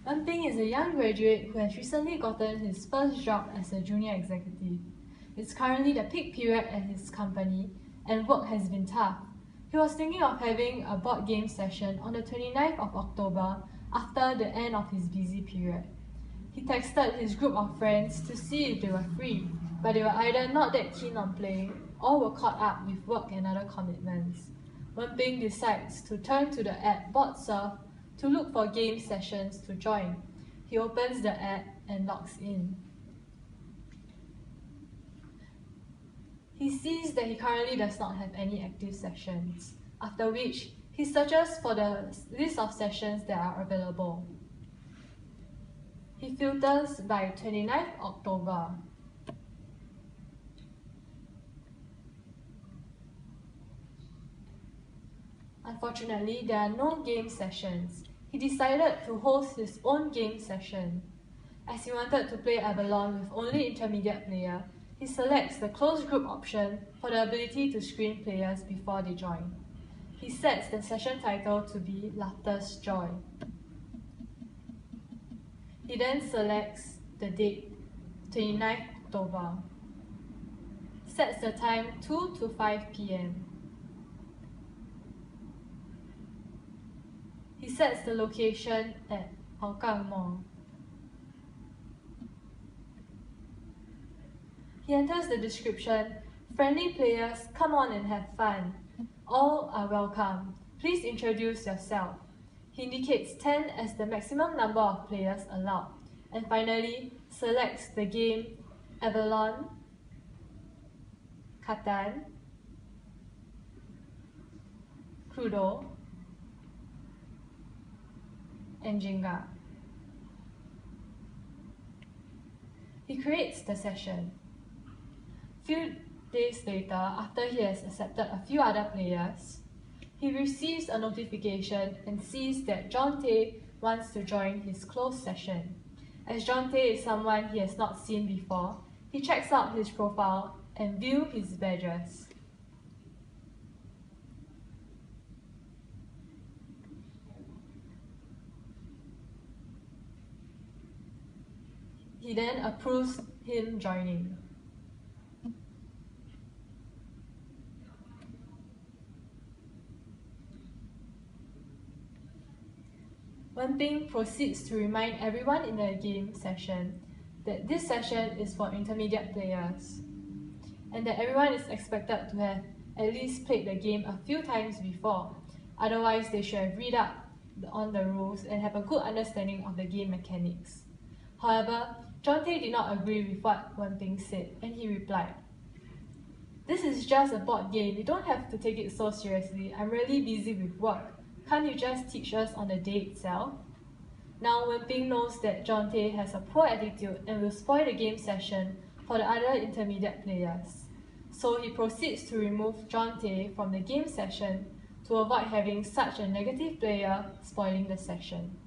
Wen Ping is a young graduate who has recently gotten his first job as a junior executive. It's currently the peak period at his company, and work has been tough. He was thinking of having a board game session on the 29th of October after the end of his busy period. He texted his group of friends to see if they were free, but they were either not that keen on playing or were caught up with work and other commitments. Wen Ping decides to turn to the app BoardSurf to look for game sessions to join. He opens the app and logs in. He sees that he currently does not have any active sessions, after which he searches for the list of sessions that are available. He filters by 29th October. Unfortunately, there are no game sessions. He decided to host his own game session. As he wanted to play Avalon with only intermediate player, he selects the closed group option for the ability to screen players before they join. He sets the session title to be Laughter's Joy. He then selects the date, 29th October. Sets the time 2 to 5 p.m. He sets the location at Hougang Mall. He enters the description, "Friendly players, come on and have fun. All are welcome. Please introduce yourself." He indicates 10 as the maximum number of players allowed, and finally selects the game Avalon, Catan, Cluedo, and Jenga. He creates the session. Few days later, after he has accepted a few other players, he receives a notification and sees that John Tay wants to join his closed session. As John Tay is someone he has not seen before, he checks out his profile and views his badges. He then approves him joining. Wen Ping proceeds to remind everyone in the game session that this session is for intermediate players, and that everyone is expected to have at least played the game a few times before, otherwise they should have read up on the rules and have a good understanding of the game mechanics. However, John Tay did not agree with what Wen Ping said, and he replied, "This is just a board game, you don't have to take it so seriously. I'm really busy with work. Can't you just teach us on the day itself?" Now Wen Ping knows that John Tay has a poor attitude and will spoil the game session for the other intermediate players. So he proceeds to remove John Tay from the game session to avoid having such a negative player spoiling the session.